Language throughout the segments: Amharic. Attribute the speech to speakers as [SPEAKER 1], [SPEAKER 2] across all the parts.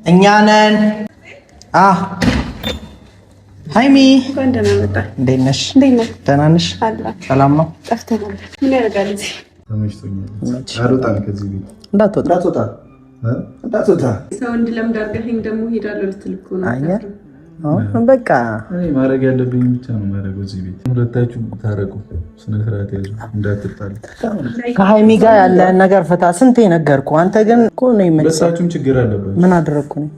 [SPEAKER 1] እኛ ነን። ሃይሚ
[SPEAKER 2] እንደና መጣ።
[SPEAKER 1] እንዴት ነሽ? ደህና ነሽ? ሰላም ነው?
[SPEAKER 2] ጠፍተናል። ምን ያደርጋል እዚህ?
[SPEAKER 3] አልወጣም ከዚህ ቤት። እንዳትወጣ
[SPEAKER 2] ሰው እንድለምድ አድርገኸኝ ደግሞ ሄዳለሁ ልትል እኮ ነው።
[SPEAKER 1] በቃ
[SPEAKER 3] ማድረግ ያለብኝ ብቻ ነው ማድረግ። እዚህ ቤት ሁለታችሁ ታረቁ፣ ስነ ስርዓት ያዙ፣ እንዳትጣሉ።
[SPEAKER 1] ከሃይሚ ጋር ያለ ነገር ፈታ። ስንቴ ነገርኩህ። አንተ ግን እኮ ነው
[SPEAKER 3] ሁለታችሁም ችግር አለበት።
[SPEAKER 1] ምን አደረግኩ ነው?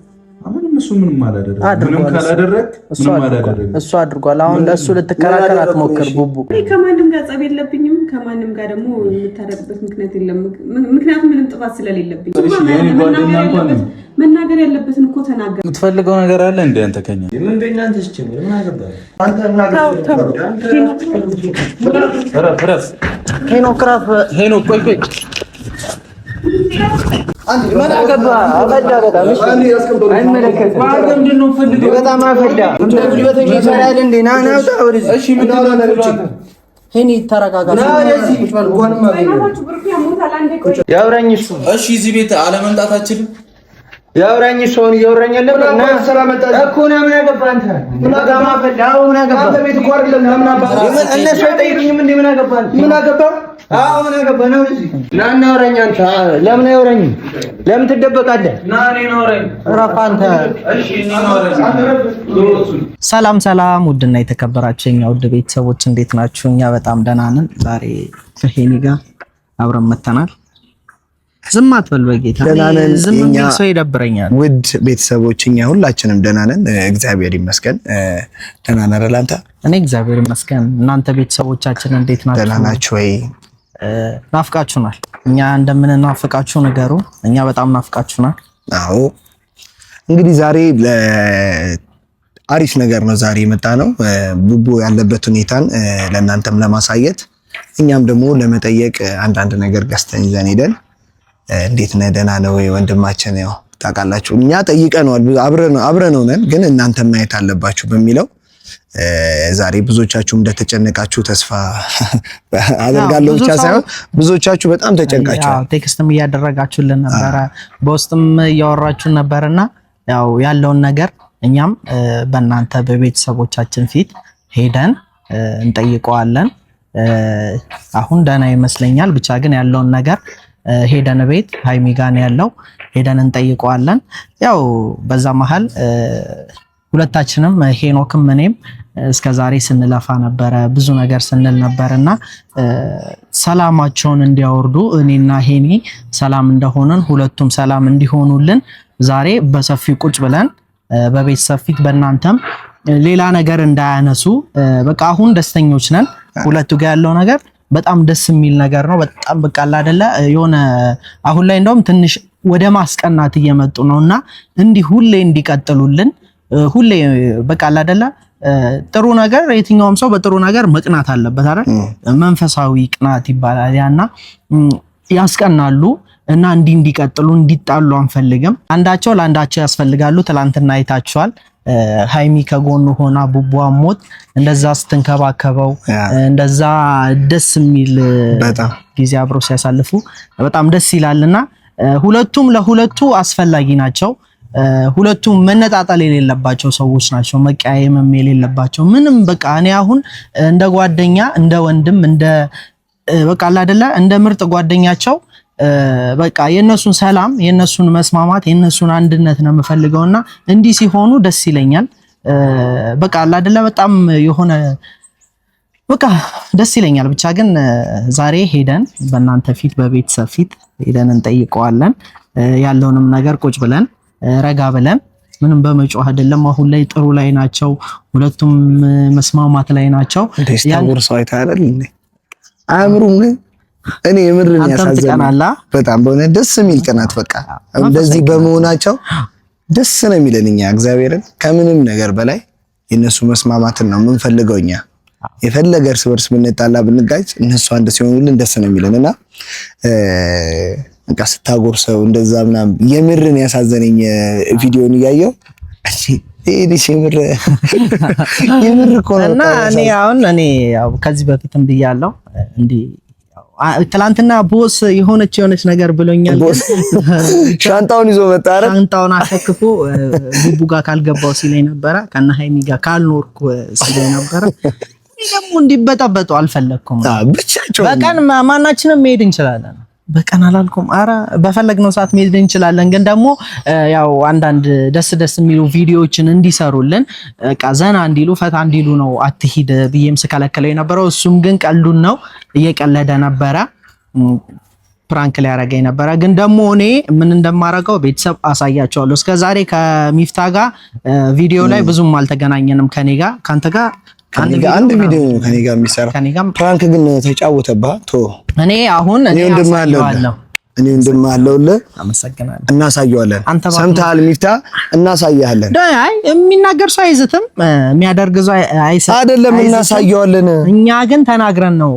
[SPEAKER 3] እሱ ምንም አላደረገም። ምንም ካላደረክ ምንም አላደረገም።
[SPEAKER 1] እሱ አድርጓል። አሁን ለእሱ ልትከራከር አትሞክር ቡቡ።
[SPEAKER 2] ከማንም ጋር ጸብ የለብኝም። ከማንም ጋር ደግሞ የምታረቅበት ምክንያት የለም። ምክንያቱም ምንም ጥፋት ስለሌለብኝ መናገር ያለበትን እኮ ተናገር።
[SPEAKER 3] የምትፈልገው ነገር አለ እንደ አንተ ከኛ
[SPEAKER 1] ምን በእናንተ ሲጀምር ምን አገባህ አንተ? ሄኖክ ቆይ አንተ ምን አገባህ? አፈዳ በጣም እሺ፣ አይመለከትም። ምንድን ነው ፈልገው? በጣም አፈዳ እንደዚህ በተሽ ይሰራል እንዴ? ና አውጣ ወደዚህ። እሺ ምን ታደርጋለህ? ሄኒ ተረጋጋ። ያውራኝ እሱ። እሺ እዚህ ቤት አለመምጣታችንም ያውራኝ እሱ ነው ያውራኝ ያለው እና ሰላም መጣ እኮ ነው። ምን አገባህ አንተ? ምን አገባህ? አፈዳው ምን አገባህ? አንተ ቤት እኮ አይደለም። ለምን አባህ እነሱ አይጠይቁኝም እንዴ? ምን አገባህ? ምን አገባህ? አዎ ምን አገባህ ነው? እዚህ ና እናውራኝ። አንተ ለምን አይወራኝም? ለምን ትደበቃለህ? ና እኔ እናውራኝ። እረፍ አንተ። እሺ እኔ እናውራኝ። ሰላም ሰላም፣ ውድና የተከበራችሁ የኛ ውድ ቤተሰቦች እንዴት ናችሁ? እኛ በጣም ደህና ነን። ዛሬ ከሄኒ ጋር አብረን መተናል። ዝም አትበል በጌታ። ዝም ቢል ሰው ይደብረኛል።
[SPEAKER 4] ውድ ቤተሰቦች እኛ ሁላችንም ደህና ነን፣ እግዚአብሔር ይመስገን። ደህና ነን አይደል አንተ?
[SPEAKER 1] እኔ እግዚአብሔር ይመስገን። እናንተ ቤተሰቦቻችን እንዴት ናችሁ?
[SPEAKER 4] ደህና ናችሁ ወይ?
[SPEAKER 1] ናፍቃችሁናል። እኛ እንደምንናፍቃችሁ ንገሩ። እኛ በጣም ናፍቃችሁናል።
[SPEAKER 4] አዎ እንግዲህ ዛሬ አሪፍ ነገር ነው ዛሬ የመጣ ነው። ቡቡ ያለበት ሁኔታን ለእናንተም ለማሳየት እኛም ደግሞ ለመጠየቅ አንዳንድ ነገር ገዝተን ይዘን ሄደን እንዴት ነህ ደህና ነው ወይ ወንድማችን? ያው ታውቃላችሁ እኛ ጠይቀነዋል፣ አብረን ሆነን ግን እናንተ ማየት አለባችሁ በሚለው ዛሬ ብዙዎቻችሁ እንደተጨነቃችሁ ተስፋ አደርጋለሁ። ብቻ ሳይሆን ብዙዎቻችሁ በጣም ተጨንቃችኋል።
[SPEAKER 1] ቴክስትም እያደረጋችሁልን ነበረ፣ በውስጥም እያወራችሁን ነበርና ያው ያለውን ነገር እኛም በእናንተ በቤተሰቦቻችን ፊት ሄደን እንጠይቀዋለን። አሁን ደህና ይመስለኛል። ብቻ ግን ያለውን ነገር ሄደን ቤት ሃይሚ ጋር ያለው ሄደን እንጠይቀዋለን። ያው በዛ መሃል ሁለታችንም ሄኖክም እኔም እስከዛሬ ስንለፋ ነበረ፣ ብዙ ነገር ስንል ነበርና ሰላማቸውን እንዲያወርዱ እኔና ሄኒ ሰላም እንደሆነን ሁለቱም ሰላም እንዲሆኑልን ዛሬ በሰፊው ቁጭ ብለን በቤተሰብ ፊት በእናንተም ሌላ ነገር እንዳያነሱ በቃ አሁን ደስተኞች ነን። ሁለቱ ጋር ያለው ነገር በጣም ደስ የሚል ነገር ነው። በጣም በቃ አይደለ የሆነ አሁን ላይ እንደውም ትንሽ ወደ ማስቀናት እየመጡ ነውና እንዲህ ሁሌ እንዲቀጥሉልን ሁሌ በቃ አይደለ ጥሩ ነገር የትኛውም ሰው በጥሩ ነገር መቅናት አለበት አይደል? መንፈሳዊ ቅናት ይባላል ያና ያስቀናሉ እና እንዲቀጥሉ እንዲጣሉ አንፈልግም። አንዳቸው ለአንዳቸው ያስፈልጋሉ። ትላንትና አይታችኋል። ሃይሚ ከጎኑ ሆና ቡቡዋን ሞት እንደዛ ስትንከባከበው እንደዛ ደስ የሚል ጊዜ አብረው ሲያሳልፉ በጣም ደስ ይላልና ሁለቱም ለሁለቱ አስፈላጊ ናቸው። ሁለቱም መነጣጣል የሌለባቸው ሰዎች ናቸው። መቀያየምም የሌለባቸው ምንም በቃ እኔ አሁን እንደ ጓደኛ እንደ ወንድም እንደ በቃ አይደለ እንደ ምርጥ ጓደኛቸው በቃ የነሱን ሰላም የነሱን መስማማት የነሱን አንድነት ነው የምፈልገውና እንዲህ ሲሆኑ ደስ ይለኛል። በቃ አይደለ በጣም የሆነ በቃ ደስ ይለኛል። ብቻ ግን ዛሬ ሄደን በእናንተ ፊት በቤተሰብ ፊት ሄደን እንጠይቀዋለን። ያለውንም ነገር ቁጭ ብለን ረጋ ብለን ምንም በመጮህ አይደለም። አሁን ላይ ጥሩ ላይ ናቸው፣ ሁለቱም መስማማት ላይ ናቸው።
[SPEAKER 4] ደስታው ሰው አይታረል እንዴ አምሩም እኔ የምርን ያሳዘናል በጣም በእውነት ደስ የሚል ቀናት በቃ እንደዚህ በመሆናቸው ደስ ነው የሚለንኛ እግዚአብሔርን ከምንም ነገር በላይ የነሱ መስማማትን ነው የምንፈልገው። እኛ የፈለገ እርስ በርስ ብንጣላ ብንጋጭ እነሱ አንድ ሲሆኑልን ደስ ነው የሚለንና በቃ ስታጎርሰው እንደዛ ምናምን የምርን ያሳዘነኝ ቪዲዮን እያየው የምር እኮ ነው።
[SPEAKER 1] እና እኔ ያው ከዚህ በፊትም ብያለሁ እንዲህ ትላንትና ቦስ የሆነች ነገር ብሎኛል።
[SPEAKER 4] ሻንጣውን ይዞ መጣ አይደል?
[SPEAKER 1] ሻንጣውን አሸክፎ ቡቡ ጋር ካልገባው ሲለኝ ነበረ፣ ከና ሃይሚ ጋር ካልኖርኩ ሲለኝ ነበረ። ደግሞ እንዲበጣበጡ አልፈለኩም።
[SPEAKER 4] ብቻቸው
[SPEAKER 1] በቀን ማናችንም መሄድ እንችላለን። በቀን አላልኩም። አረ በፈለግነው ሰዓት መሄድ እንችላለን። ግን ደግሞ ያው አንዳንድ ደስ የሚሉ ቪዲዮዎችን እንዲሰሩልን በቃ ዘና እንዲሉ ፈታ እንዲሉ ነው አትሂድ ብዬም ስከለከለው የነበረው። እሱም ግን ቀልዱን ነው እየቀለደ ነበረ፣ ፕራንክ ላይ ያረጋኝ ነበረ። ግን ደግሞ እኔ ምን እንደማረገው ቤተሰብ አሳያቸዋለሁ። እስከዛሬ ከሚፍታ ጋር ቪዲዮ ላይ ብዙም አልተገናኘንም። ከኔ ጋር ካንተ ጋር
[SPEAKER 4] አንድ ቪዲዮ ነው ከኔ ጋር የሚሰራ ፕራንክ ግን ተጫወተባ ቶ እኔ እንደማለውልህ
[SPEAKER 1] አመሰግናለሁ።
[SPEAKER 4] እናሳየዋለን። ሰምተሃል ሚፍታ? እናሳያለን።
[SPEAKER 1] አይ የሚናገር ሰው አይዝትም፣ የሚያደርግ ሰው
[SPEAKER 4] አይደለም። እናሳየዋለን።
[SPEAKER 1] እኛ ግን ተናግረን ነው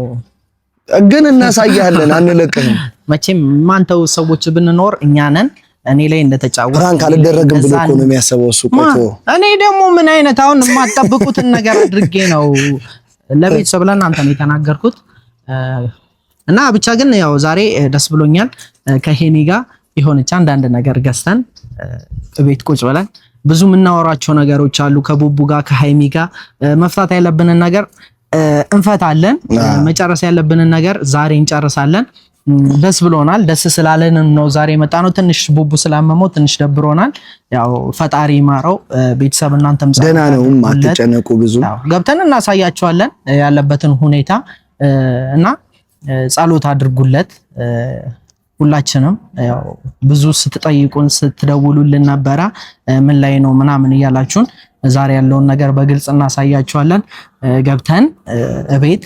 [SPEAKER 4] ግን እናሳያለን። አንለቅህም
[SPEAKER 1] መቼም ማንተው ሰዎች ብንኖር እኛ ነን። እኔ ላይ እንደተጫወተ
[SPEAKER 4] ፕራንክ አልደረግም ብሎ እኮ ነው የሚያስበው እሱ። ቆይቶ
[SPEAKER 1] እኔ ደግሞ ምን አይነት አሁን የማትጠብቁትን ነገር አድርጌ ነው ለቤተሰብ ለእናንተ ነው የተናገርኩት። እና ብቻ ግን ያው ዛሬ ደስ ብሎኛል። ከሄኒ ጋር የሆነች አንዳንድ ነገር ገዝተን ቤት ቁጭ ብለን ብዙ የምናወራቸው ነገሮች አሉ። ከቡቡ ጋር ከሃይሚ ጋር መፍታት ያለብንን ነገር እንፈታለን። መጨረስ ያለብንን ነገር ዛሬ እንጨርሳለን። ደስ ብሎናል። ደስ ስላለን ነው ዛሬ መጣ ነው። ትንሽ ቡቡ ስላመመው ትንሽ ደብሮናል። ያው ፈጣሪ ማረው። ቤተሰብ እናንተም
[SPEAKER 4] ደህና ነው፣ አትጨነቁ። ብዙ
[SPEAKER 1] ገብተን እናሳያቸዋለን ያለበትን ሁኔታ እና ጸሎት አድርጉለት። ሁላችንም ያው ብዙ ስትጠይቁን ስትደውሉልን ነበረ ምን ላይ ነው ምናምን እያላችሁን ዛሬ ያለውን ነገር በግልጽ እናሳያቸዋለን። ገብተን እቤት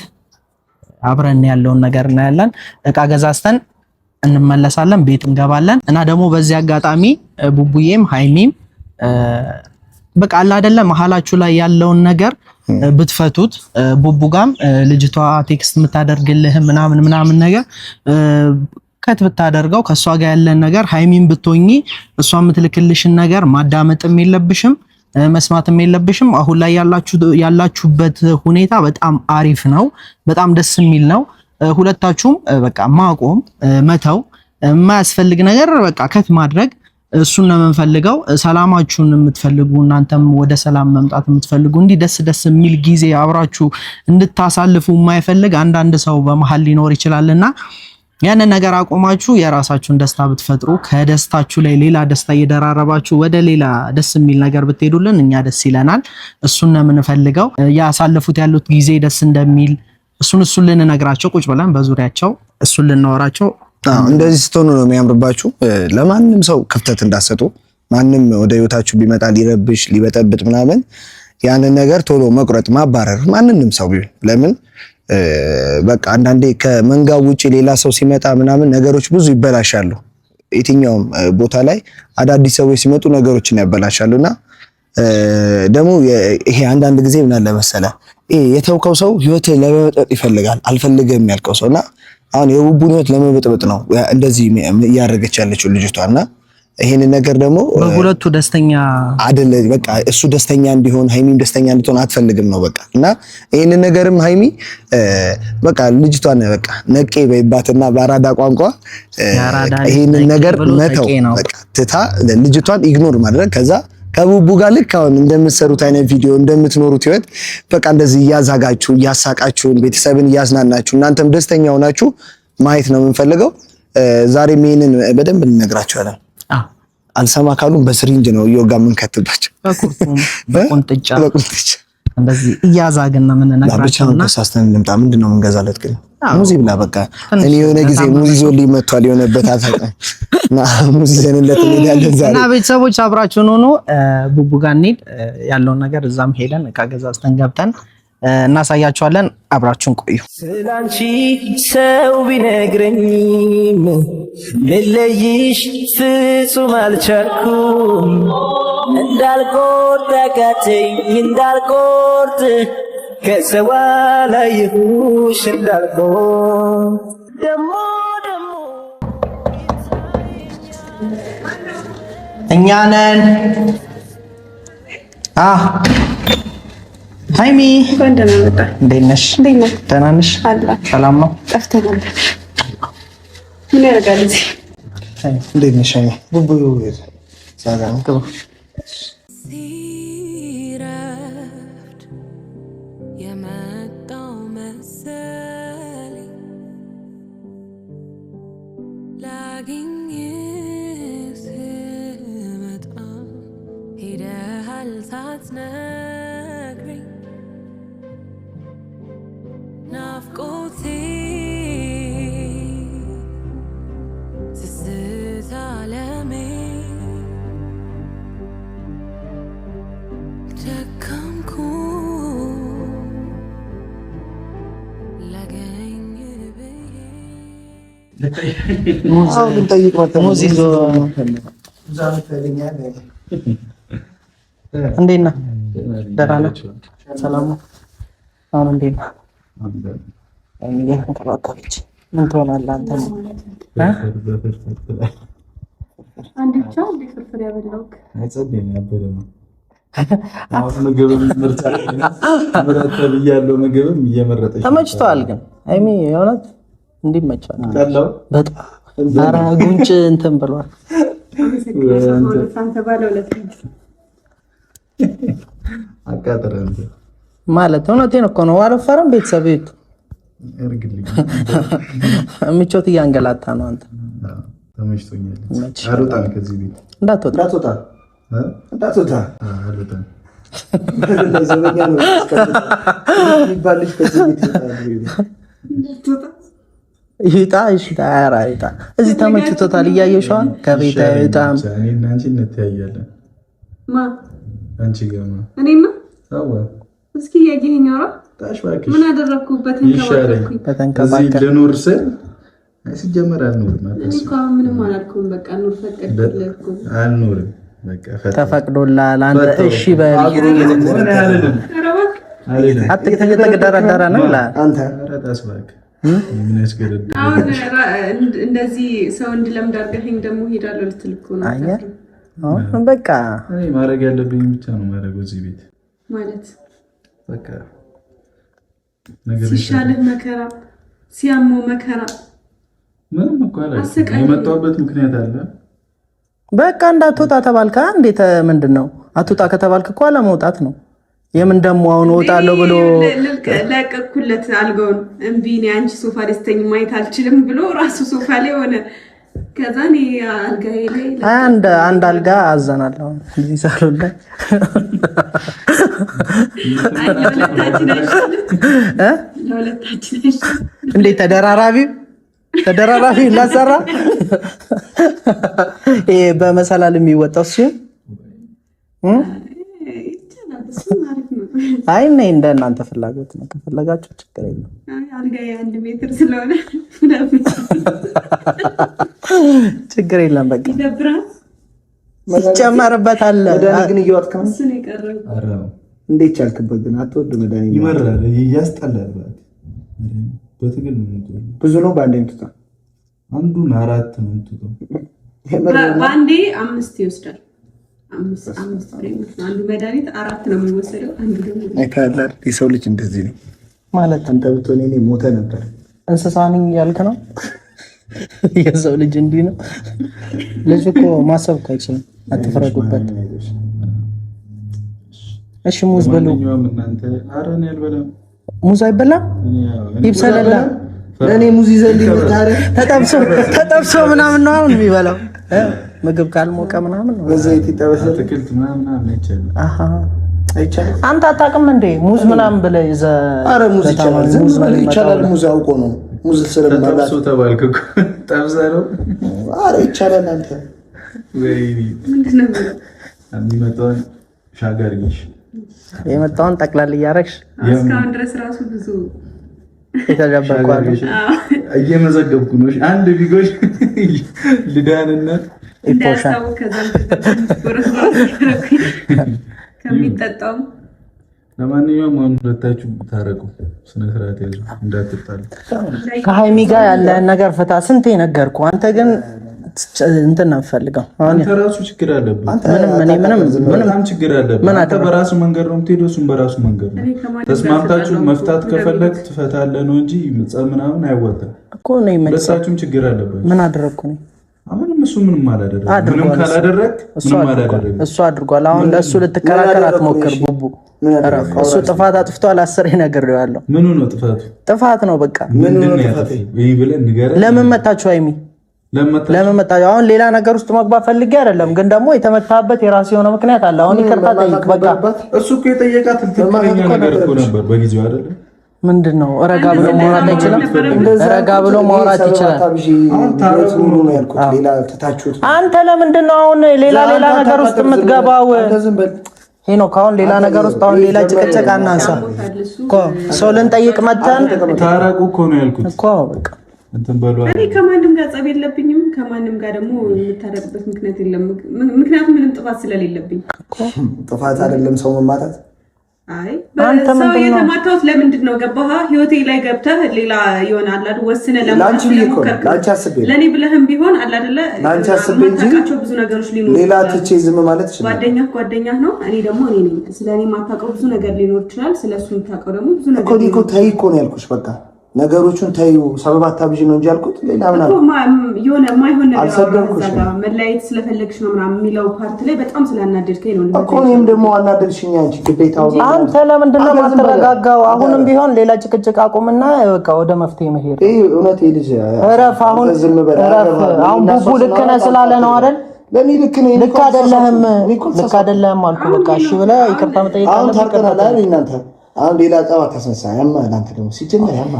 [SPEAKER 1] አብረን ያለውን ነገር እናያለን። እቃ ገዛዝተን እንመለሳለን፣ ቤት እንገባለን። እና ደግሞ በዚህ አጋጣሚ ቡቡዬም ሃይሚም በቃ አለ አይደለ መሀላችሁ ላይ ያለውን ነገር ብትፈቱት፣ ቡቡ ጋም ልጅቷ ቴክስት የምታደርግልህ ምናምን ነገር ከት ብታደርገው ከሷ ጋር ያለን ነገር ሃይሚም ብትሆኚ እሷ የምትልክልሽን ነገር ማዳመጥም የለብሽም መስማትም የለብሽም። አሁን ላይ ያላችሁበት ሁኔታ በጣም አሪፍ ነው፣ በጣም ደስ የሚል ነው። ሁለታችሁም በቃ ማቆም መተው የማያስፈልግ ነገር በቃ ከት ማድረግ እሱን ነው የምንፈልገው። ሰላማችሁን የምትፈልጉ እናንተም ወደ ሰላም መምጣት የምትፈልጉ እንዲህ ደስ የሚል ጊዜ አብራችሁ እንድታሳልፉ የማይፈልግ አንዳንድ ሰው በመሃል ሊኖር ይችላልና ያንን ነገር አቆማችሁ የራሳችሁን ደስታ ብትፈጥሩ ከደስታችሁ ላይ ሌላ ደስታ እየደራረባችሁ ወደ ሌላ ደስ የሚል ነገር ብትሄዱልን እኛ ደስ ይለናል። እሱን ነው የምንፈልገው። ያሳለፉት ያሉት ጊዜ ደስ እንደሚል እሱን ልንነግራቸው ቁጭ ብለን በዙሪያቸው እሱን ልናወራቸው።
[SPEAKER 4] እንደዚህ ስትሆኑ ነው የሚያምርባችሁ። ለማንም ሰው ክፍተት እንዳሰጡ። ማንም ወደ ህይወታችሁ ቢመጣ ሊረብሽ ሊበጠብጥ ምናምን ያንን ነገር ቶሎ መቁረጥ ማባረር ማንንም ሰው ቢሆን ለምን በቃ አንዳንዴ ከመንጋው ውጪ ሌላ ሰው ሲመጣ ምናምን ነገሮች ብዙ ይበላሻሉ። የትኛውም ቦታ ላይ አዳዲስ ሰዎች ሲመጡ ነገሮችን ያበላሻሉና ደግሞ ይሄ አንዳንድ ጊዜ ምን አለ መሰለህ የተውከው ሰው ህይወት ለመበጥበጥ ይፈልጋል አልፈልገም ያልከው ሰውና አሁን የቡቡን ህይወት ለመበጥበጥ ነው እንደዚህ እያደረገች ያለችው ልጅቷና ይሄን ነገር ደግሞ
[SPEAKER 1] በሁለቱ ደስተኛ
[SPEAKER 4] አይደለ በቃ እሱ ደስተኛ እንዲሆን ሃይሚም ደስተኛ እንድትሆን አትፈልግም ነው በቃ። እና ይሄን ነገርም ሃይሚ በቃ ልጅቷን በቃ ነቄ በይባትና በአራዳ ቋንቋ ይሄን ነገር መተው በቃ ትታ ልጅቷን ኢግኖር ማድረግ ከዛ ከቡቡ ጋር ልክ አሁን እንደምትሰሩት አይነት ቪዲዮ እንደምትኖሩት ህይወት በቃ እንደዚህ እያዛጋችሁ እያሳቃችሁ ቤተሰብን እያዝናናችሁ እናንተም ደስተኛ ሆናችሁ ማየት ነው የምንፈልገው። ዛሬም ይሄንን በደንብ እንነግራችኋለን። አልሰማ ካሉን በስሪንጅ ነው እየወጋ የምንከትባቸው
[SPEAKER 1] በቁንጥጫ እንደዚህ እያዛግን ነው የምንነግራቸውና
[SPEAKER 4] ሳስተን ልምጣ ምንድነው የምንገዛለት ግን ሙዚ ብላ በቃ እኔ የሆነ ጊዜ ሙዚ ዞልኝ መጥቷል የሆነበት አታውቅም እና ሙዚ ዘንለት እንሄዳለን ዛሬ እና
[SPEAKER 1] ቤተሰቦች አብራችሁን ሆኖ ቡቡ ጋር እንሂድ ያለውን ነገር እዛም ሄደን እቃ ገዛዝተን ገብተን እናሳያችኋለን። አብራችሁን ቆዩ።
[SPEAKER 5] ስላንቺ ሰው ቢነግረኝም ልለይሽ ፍጹም አልቻልኩም። እንዳልቆርጥ ያቃተኝ እንዳልቆርጥ ከሰው ላይሁሽ እንዳልቆርጥ ደሞ
[SPEAKER 1] እኛ ነን ሃይሚ
[SPEAKER 2] እንኳን ደህና መጣ።
[SPEAKER 1] እንዴት ነሽ? ደህና ነሽ? ሰላም ነው?
[SPEAKER 2] ጠፍተናል። ምን ያደርጋል እዚህ?
[SPEAKER 4] እንዴት ነሽ? ቡቡ ሰላም ነው።
[SPEAKER 6] ሲረፍድ የመጣው መሰለኝ ላግኝህ ስመጣ ሄደሃል ሳትነግረኝ ናፍቆቴ ስስት ዓለሜ ደከምኩ ላገኝህ ብዬ
[SPEAKER 4] ልንጠይቅ መተን
[SPEAKER 1] ሙዝ ይዞ እንዴት ነህ? ደህና ነህ? ሰላም ነው? አሁን እንዴት ነህ? እየተንከባከበች ምን ትሆናለህ አንተ?
[SPEAKER 2] አንድ ብቻ እንደ ፍርፍር ያበላው
[SPEAKER 3] ምግብም ምርጫ ብያለሁ። ምግብም እየመረጠች
[SPEAKER 1] ተመችቶሃል ግን አይሚ የእውነት እንዲመቻል
[SPEAKER 3] ጠላው
[SPEAKER 1] በጣም ኧረ ጉንጭ እንትን ብሏል።
[SPEAKER 2] አንተ ባለውለት
[SPEAKER 3] አቃጠረን
[SPEAKER 1] ማለት እውነቴን እኮ ነው። አልፈረም ቤተሰብ ቤት
[SPEAKER 3] እርግልኝ
[SPEAKER 1] ምቾት እያንገላታ ነው። አንተ
[SPEAKER 3] ተመችቶኛል። አልወጣም ከዚህ ቤት
[SPEAKER 1] እንዳትወጣ
[SPEAKER 4] እንዳትወጣ
[SPEAKER 3] አልወጣም።
[SPEAKER 4] ዘበኛ ነው ይባልሽ ከዚህ ቤት
[SPEAKER 1] ይጣ ይሽታ ኧረ ይጣ እዚህ ተመችቶታል። እያየሽዋል ከቤት አይወጣም።
[SPEAKER 3] እኔና አንቺ እንተያያለን።
[SPEAKER 2] ማ
[SPEAKER 3] አንቺ ገማ
[SPEAKER 2] እኔማ
[SPEAKER 3] ታዋ
[SPEAKER 2] እስኪ ያገኘኝ አራ
[SPEAKER 3] ታሽ ባክሽ
[SPEAKER 2] ምን አደረኩበት?
[SPEAKER 3] ይሻለኝ እዚህ ልኖር ስል ሲጀመር አልኖርም።
[SPEAKER 2] እኮ ምንም አላልኩም። በቃ ኑር ፈቀድኩ
[SPEAKER 3] አልኖርም። በቃ
[SPEAKER 1] ተፈቅዶላል። አንተ እሺ በል አትተገደረደረ ነው ይላል።
[SPEAKER 4] አንተ
[SPEAKER 3] ረዳስ ባክ ምን ያስገደድ
[SPEAKER 2] አሁን እንደዚህ ሰው እንድለምድ አድርገኸኝ ደግሞ ሄዳለሁ ልትል እኮ ነው።
[SPEAKER 1] አየህ አሁን በቃ
[SPEAKER 3] እኔ ማድረግ ያለብኝ ብቻ ነው ማድረገው እዚህ ቤት
[SPEAKER 2] ማለት
[SPEAKER 3] በቃ
[SPEAKER 2] ሲሻልህ መከራ ሲያመው መከራ
[SPEAKER 3] ምንም እኮ አላልኩም። የመጣሁበት ምክንያት አለ።
[SPEAKER 1] በቃ እንዳትወጣ ተባልካ እንዴት? ምንድነው አትወጣ ከተባልክ እኮ አለመውጣት ነው። የምን ደግሞ አሁን እወጣለሁ ብሎ
[SPEAKER 2] ለቀኩለት አልጋውን እምቢ እኔ አንቺ ሶፋ ላይ ስተኝ ማየት አልችልም ብሎ ራሱ ሶፋ ላይ ሆነ። ከዛ እኔ አልጋዬ ላይ
[SPEAKER 1] አንድ አልጋ አዘናለሁ እዚህ ሳሎን ላይ እንዴት ተደራራቢ ላሰራ ይሄ በመሰላል የሚወጣው ሲሆን አይ ነኝ እንደ እናንተ ፍላጎት ነው። ከፈለጋችሁ ችግር የለም።
[SPEAKER 2] አልጋዬ 1 ሜትር ስለሆነ
[SPEAKER 1] ችግር የለም። በቃ
[SPEAKER 2] ይደብራል።
[SPEAKER 1] ይጨመርበታል።
[SPEAKER 4] መድኃኒት ግን እየዋጥክ ነው።
[SPEAKER 2] እሱ ነው የቀረው።
[SPEAKER 4] እንዴት ቻልክበት ግን? አትወድ መድኃኒት
[SPEAKER 3] ይመራል፣ ያስጠላል። በትግል ነው የምትወለው።
[SPEAKER 4] ብዙ ነው በአንዴ የምትወጣው?
[SPEAKER 3] አንዱን 4 ነው የምትወጣው።
[SPEAKER 2] በአንዴ 5 ይወስዳል። 5 ፍሬ አንዱ መድኃኒት 4 ነው የሚወሰደው። አንዱ ደግሞ
[SPEAKER 4] አይታላል። የሰው ልጅ እንደዚህ ነው
[SPEAKER 1] ማለት።
[SPEAKER 4] አንተ ብትሆን እኔ ሞተ ነበር።
[SPEAKER 1] እንስሳ ነኝ ያልክ ነው። የሰው ልጅ እንዲህ ነው። ልጅ እኮ ማሰብ አይችልም። አትፍረዱበት። እሺ ሙዝ በሉ።
[SPEAKER 3] እናንተ አረን ያልበላም
[SPEAKER 1] ሙዝ አይበላም። ይብሰለላ
[SPEAKER 4] ለኔ ሙዝ ይዘልኝ ታረ
[SPEAKER 1] ተጠብሶ ምናምን ነው አሁን የሚበላው። ምግብ ካልሞቀ ምናምን ነው
[SPEAKER 4] በዘይት ይጠበስ
[SPEAKER 3] አትክልት ምናምን አይቻልም።
[SPEAKER 1] አሃ
[SPEAKER 4] አይቻልም።
[SPEAKER 1] አንተ አታውቅም እንዴ? ሙዝ ምናምን ብለህ ይዘህ
[SPEAKER 4] አረ ሙዝ ይቻላል። ዝም ብለህ ይቻላል። ሙዝ አውቆ ነው ሙዝ ስለማላት
[SPEAKER 3] ተጠብሶ ተባልክ እኮ ጠብሰ ነው።
[SPEAKER 4] አረ ይቻላል። አንተ
[SPEAKER 3] ወይ
[SPEAKER 2] ምንድነው
[SPEAKER 3] የሚመጣውን ሻጋሪሽ
[SPEAKER 1] የመጣውን ጠቅላላ እያደረግሽ
[SPEAKER 2] እስካሁን ድረስ ራሱ ብዙ
[SPEAKER 1] የተደበቀዋል።
[SPEAKER 3] እየመዘገብኩ ነው። አንድ ቢጎል ልዳንነት
[SPEAKER 2] እንዳያስታውቅ ከዛም ከሚጠጣው።
[SPEAKER 1] ለማንኛውም
[SPEAKER 3] አሁን ሁለታችሁ ታረቁ፣ ስነ ስርዓት ያዙ፣ እንዳትጣሉ።
[SPEAKER 1] ከሃይሚ ጋር ያለህን ነገር ፍታ። ስንቴ ነገርኩህ። አንተ ግን እንትን ነው የምፈልገው።
[SPEAKER 3] አንተ ራሱ ችግር አለብህ።
[SPEAKER 1] ምንም
[SPEAKER 3] ችግር አለብህ። አንተ በራሱ መንገድ ነው የምትሄደው፣ እሱም በራሱ መንገድ ነው። ተስማምታችሁ መፍታት ከፈለግ ትፈታለህ ነው እንጂ ጸብ ምናምን አይወጣም።
[SPEAKER 1] እኮ ነው ይመልሳል።
[SPEAKER 3] ሁለታችሁም ችግር አለባችሁ።
[SPEAKER 1] ምን አደረኩ ነው?
[SPEAKER 3] አሁንም እሱ ምንም አላደረገም። ምንም ካላደረግ ምንም አላደረገም።
[SPEAKER 1] እሱ አድርጓል። አሁን ለሱ ልትከራከር አትሞክር ቡቡ። እሱ ጥፋት አጥፍቷል። 10 ነገር ያለው
[SPEAKER 3] ምኑ ነው ጥፋቱ?
[SPEAKER 1] ጥፋት ነው በቃ።
[SPEAKER 3] ምን ነው ጥፋቱ? ይሄ ብለን ንገረን።
[SPEAKER 1] ለምን መታችሁ ሃይሚ? ለምን መታችሁ? አሁን ሌላ ነገር ውስጥ መግባት ፈልጌ አይደለም፣ ግን ደግሞ የተመታበት የራሱ የሆነ ምክንያት አለ። አሁን ይቅርታ ጠይቅ በቃ።
[SPEAKER 3] እሱ እኮ የጠየቃት ትክክለኛ ነገር እኮ ነበር በጊዜው አይደለም።
[SPEAKER 1] ምንድነው ረጋ ብሎ ማውራት ይችላል። ረጋ ብሎ ማውራት ይችላል። አንተ ለምንድነው አሁን ሌላ ነገር ውስጥ የምትገባው? ሄኖክ አሁን ሌላ ነገር ውስጥ አሁን ሌላ ጭቅጭቅ አናንሳ እኮ ሰው ልንጠይቅ መተን
[SPEAKER 3] ታረቁ እኮ ነው ያልኩት
[SPEAKER 1] እኮ በቃ
[SPEAKER 3] እንትን በሉ።
[SPEAKER 2] እኔ ከማንም ጋር ጸብ የለብኝም። ከማንም ጋር ደግሞ የምታረቅበት ምክንያት የለም። ምክንያቱም ምንም ጥፋት ስለሌለብኝ
[SPEAKER 4] ጥፋት አይደለም ሰው መማታት።
[SPEAKER 2] አይ ሰው የተማታውት ለምንድን ነው ገባህ? ህይወቴ ላይ ገብተህ ሌላ ይሆናል አይደል? ወስነ ለማንቺ ለኔ ብለህም ቢሆን አለ አይደለ?
[SPEAKER 4] ላንቺ አስቤ እንጂ
[SPEAKER 2] ብዙ ነገሮች ሊኖር
[SPEAKER 4] ሌላ ትቼ ዝም ማለት ይችላል።
[SPEAKER 2] ጓደኛ ነው። እኔ ደግሞ እኔ ነኝ። ስለኔ ማታውቀው ብዙ ነገር ሊኖር ይችላል። ስለሱ የምታውቀው ደግሞ ብዙ ነገር
[SPEAKER 4] እኮ ተይ እኮ ነው ያልኩሽ። በቃ ነገሮቹን ተዩ። ሰበብ አታብዢ ነው እንጂ ያልኩት ሌላ ምን አለ?
[SPEAKER 2] የሆነ የማይሆን ነገር መለያየት ስለፈለግሽ ነው ምናምን የሚለው ፓርት ላይ በጣም ስላናደድከኝ ነው
[SPEAKER 4] እኮ። እኔም ደግሞ አናደድሽኝ አንቺ። ግዴታው
[SPEAKER 1] አንተ ለምንድን ነው የማትረጋጋው? አሁንም ቢሆን ሌላ ጭቅጭቅ አቁምና በቃ ወደ መፍትሄ መሄድ።
[SPEAKER 4] እውነት ልጅ
[SPEAKER 1] እረፍ። አሁን አሁን ቡቡ ልክ ነህ ስላለ ነው አይደል?
[SPEAKER 4] ለኔ ልክ ነኝ።
[SPEAKER 1] ልክ አይደለህም አልኩ። በቃ እሺ ብለህ ይቅርታ መጠየቅ አለብህ።
[SPEAKER 4] አሁን ታርቀናል አይደል እናንተ? አሁን ሌላ ጸባ ተሰንሳ ያማ እናንተ ደግሞ ሲጀመር ያማ።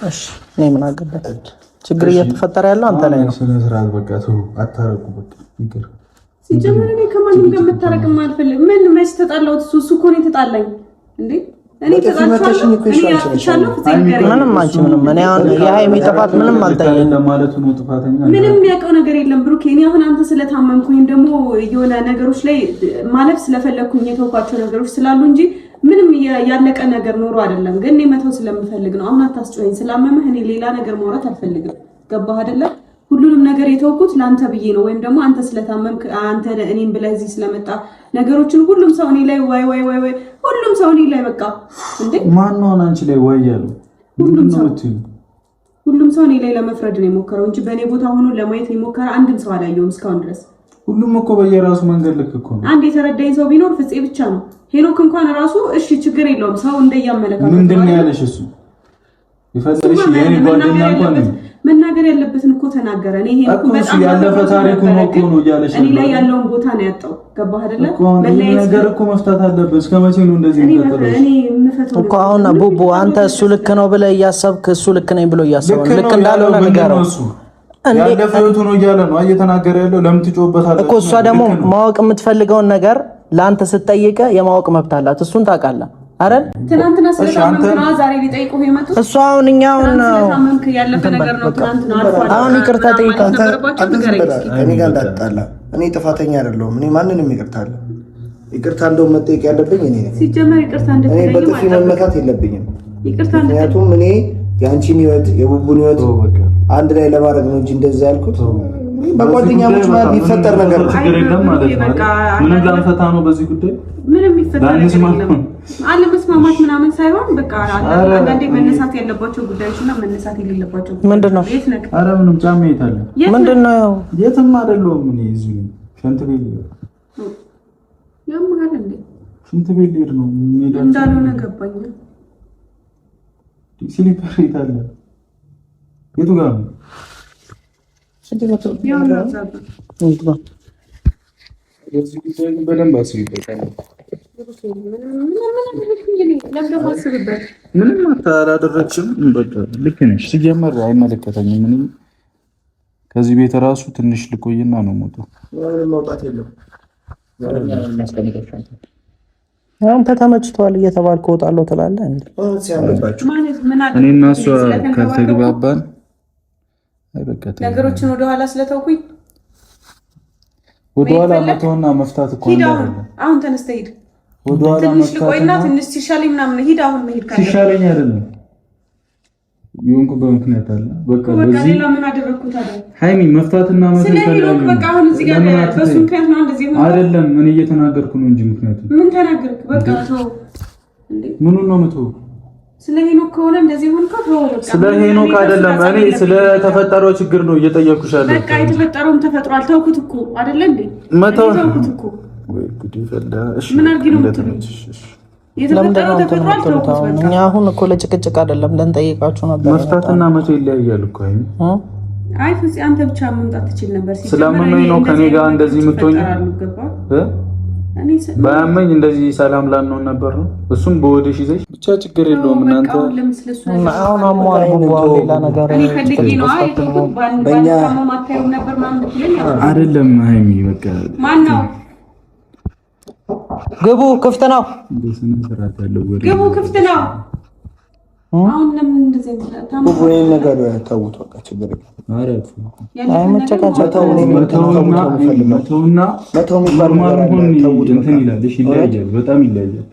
[SPEAKER 1] እሺ እኔ ምን አገባኝ? ችግር እየተፈጠረ ያለው አንተ ላይ ነው።
[SPEAKER 3] ስነ ስርዓት በቃ ተው፣ አታረቁ በቃ ይቅር።
[SPEAKER 2] ሲጀመር እኔ ከማንም ጋር መታረቅም አልፈልግም። ምን መች ተጣላሁት? እሱ እኮ ነው የተጣላኝ እንዴ? እኔ ተጣልቻለሁ።
[SPEAKER 1] ምንም አንቺ ምንም እኔ አሁን የሃይሚ ጥፋት ምንም አልታየኝም
[SPEAKER 3] ለማለቱ ነው ጥፋተኛ።
[SPEAKER 2] ምንም የሚያውቀው ነገር የለም ብሩክ። እኔ አሁን አንተ ስለታመምኩኝ ደግሞ የሆነ ነገሮች ላይ ማለፍ ስለፈለኩኝ የተውኳቸው ነገሮች ስላሉ እንጂ ምንም ያለቀ ነገር ኖሮ አይደለም። ግን እኔ መተው ስለምፈልግ ነው። አሁን አታስጨውኝ። ስላመመህ እኔ ሌላ ነገር ማውራት አልፈልግም። ገባህ አይደለ? ሁሉንም ነገር የተውኩት ላንተ ብዬ ነው። ወይም ደግሞ አንተ ስለታመምክ አንተ እኔን ብለህ እዚህ ስለመጣ ነገሮችን ሁሉም ሰው እኔ ላይ ወይ ሁሉም ሰው እኔ ላይ በቃ እንዴ
[SPEAKER 3] ማን ነው አንቺ ላይ ወይ ያለው?
[SPEAKER 2] ሁሉም ሰው እኔ ላይ ለመፍረድ ነው የሞከረው እንጂ በእኔ ቦታ ሆኖ ለማየት የሞከረ አንድም ሰው አላየሁም እስካሁን ድረስ።
[SPEAKER 3] ሁሉም እኮ በየራሱ መንገድ ልክ እኮ ነው።
[SPEAKER 2] አንድ የተረዳኝ ሰው ቢኖር ፍፄ ብቻ ነው። ሄኖክ እንኳን ራሱ እሺ ችግር የለውም ሰው እንደያመለካከቱ
[SPEAKER 3] ምንድን ነው ያለሽ? እሱ ይፈልግሽ የኔ ጓደኛ እንኳን
[SPEAKER 2] መናገር ያለበትን እኮ ተናገረ። እኔ ሄኖክ በጣም
[SPEAKER 3] ያለፈ ታሪኩ ነው እያለሽ
[SPEAKER 2] እኔ ላይ ያለውን ቦታ ነው ያጣው። ገባህ አይደለ?
[SPEAKER 3] ነገር እኮ መፍታት አለበት። እስከ መቼ ነው እንደዚህ የሚቀጥለው?
[SPEAKER 2] እኔ የምፈታው
[SPEAKER 1] እኮ አሁን ቡቡ አንተ እሱ ልክ ነው ብለህ እያሰብክ እሱ ልክ ነኝ ብሎ እያሰበ ልክ እንዳልሆነ ንገረው።
[SPEAKER 3] ያለፈቱ ነው እያለ ነው እየተናገረ ያለው። ለምን ትጮህበታለህ
[SPEAKER 1] እኮ? እሷ ደግሞ ማወቅ የምትፈልገውን ነገር ለአንተ ስትጠይቅ የማወቅ መብት አላት። እሱን ታውቃለህ አይደል?
[SPEAKER 2] ትናንትና ስለታመምክ ነው ዛሬ ሊጠይቁህ የመጡት።
[SPEAKER 1] እሱ አሁን እኛውን
[SPEAKER 2] ስለታመምክ ያለፈ ነገር ነው። ትናንትና አልፏል።
[SPEAKER 1] አሁን ይቅርታ ጠይቀህ
[SPEAKER 4] እኔ ጋር እንዳትጣላ። እኔ ጥፋተኛ አይደለሁም። እኔ ማንንም ይቅርታ አለ ይቅርታ እንደው መጠየቅ ያለብኝ እኔ ነኝ።
[SPEAKER 2] ሲጀመር ይቅርታ እንደተጠየቀ
[SPEAKER 4] እኔ በጥፊ መመታት የለብኝም።
[SPEAKER 2] ይቅርታ
[SPEAKER 4] ምክንያቱም እኔ የአንቺን ህይወት የቡቡን ህይወት አንድ ላይ ለማድረግ ነው እንጂ እንደዛ ያልኩት በጓደኛሞች ማለት የሚፈጠር ነገር ነው።
[SPEAKER 3] ችግር የለም ማለት ነው። ምንም ላንፈታ ነው በዚህ ጉዳይ
[SPEAKER 2] ምንም ይፈጠር የለም። አለመስማማት ምናምን ሳይሆን በቃ አንዳንዴ መነሳት ያለባቸው ጉዳዮችና መነሳት የሌለባቸው
[SPEAKER 1] ምንድነው?
[SPEAKER 3] ኧረ ምንም ጫማ የታለ
[SPEAKER 1] ምንድነው?
[SPEAKER 3] የትም አይደለሁም እኔ እዚሁ ሽንት ቤት
[SPEAKER 2] ያማል እንዴ?
[SPEAKER 3] ሽንት ቤት ልሄድ ነው
[SPEAKER 2] እንዳልሆነ ገባኝ።
[SPEAKER 3] ሲሊፐር የታለ? የቱ ጋር ነው? በደንብ አስቢበታለሁ። ምንም አላደረግሽም። በቃ ልክ ነሽ። ሲጀመር አይመለከተኝም። ምንም ከዚህ ቤት እራሱ ትንሽ ልቆይና ነው የምወጣው።
[SPEAKER 4] መውጣት የለም።
[SPEAKER 1] አንተ ተመችቷል እየተባልክ እወጣለሁ ትላለህ እንዴ?
[SPEAKER 3] እኔ እና እሷ ካልተግባባን በቃ
[SPEAKER 2] ነገሮችን ወደኋላ ስለተውኩኝ
[SPEAKER 3] ወደኋላ መተውና መፍታት እኮ አይደለም።
[SPEAKER 2] አሁን ተነስተህ ሂድ።
[SPEAKER 3] ወደኋላ
[SPEAKER 2] ትንሽ ልቆይና ትንሽ ሲሻለኝ ምናምን ሂድ። አሁን መሄድ ካለ
[SPEAKER 3] ሲሻለኝ አይደለም የሆንኩበት ምክንያት አለ። በቃ በዚህ
[SPEAKER 2] ሌላ ምን አደረኩት ታዲያ?
[SPEAKER 3] ሃይሚ መፍታትና
[SPEAKER 2] ስለሄድኩ በቃ አሁን እዚህ ጋር በሱ ምክንያት ነው እንደዚህ ነው
[SPEAKER 3] አይደለም። ምን እየተናገርኩ ነው እንጂ ምክንያቱ
[SPEAKER 2] ምን ተናገርክ? በቃ ተው እንዴ!
[SPEAKER 3] ምኑን ነው የምትው?
[SPEAKER 2] ስለ ሄኖክ ከሆነ እንደዚህ ሆንከው ተወው።
[SPEAKER 3] ስለ ሄኖክ አይደለም እኔ ስለ ተፈጠረው ችግር ነው እየጠየኩሽ ያለው።
[SPEAKER 2] በቃ የተፈጠረውም ተፈጥሯል። ተውኩት እኮ አይደለ እንዴ? ተውኩት እኮ
[SPEAKER 3] ወይ ጉዲ ፈላ። እሺ
[SPEAKER 2] ምን አድርጊ ነው የምትሉኝ? የተፈጠረው ተፈጥሯል። ተውኩት በቃ።
[SPEAKER 1] እኛ አሁን እኮ ለጭቅጭቅ አይደለም ልንጠይቃችሁ ነበር።
[SPEAKER 3] መፍታትና መቶ ይለያያል እኮ
[SPEAKER 2] አይ ፍፄ አንተ ብቻ መምጣት ትችል ነበር።
[SPEAKER 3] ስለምን ነው ከኔ ጋር እንደዚህ የምትሆኝ? ባያመኝ እንደዚህ ሰላም ላንሆን ነበር ነው። እሱም በወደሽ ይዘሽ ብቻ ችግር የለውም እናንተ
[SPEAKER 1] አሁን አሟል ቡቡ ሌላ ነገር
[SPEAKER 2] በእኛ
[SPEAKER 3] አይደለም። ሃይሚ በቃ
[SPEAKER 2] ማነው
[SPEAKER 1] ግቡ ክፍት ነው።
[SPEAKER 2] ግቡ ክፍት ነው። አሁን ለምን እንደዚህ ታማ
[SPEAKER 4] ወይ ነገር ተውት በቃ ችግር የለም።
[SPEAKER 3] አረፍ
[SPEAKER 1] አይ መጨቃጨቅ
[SPEAKER 3] መተውና ኖርማል ሆን እንትን ይላል። እሺ ይለያያል፣ በጣም ይለያያል።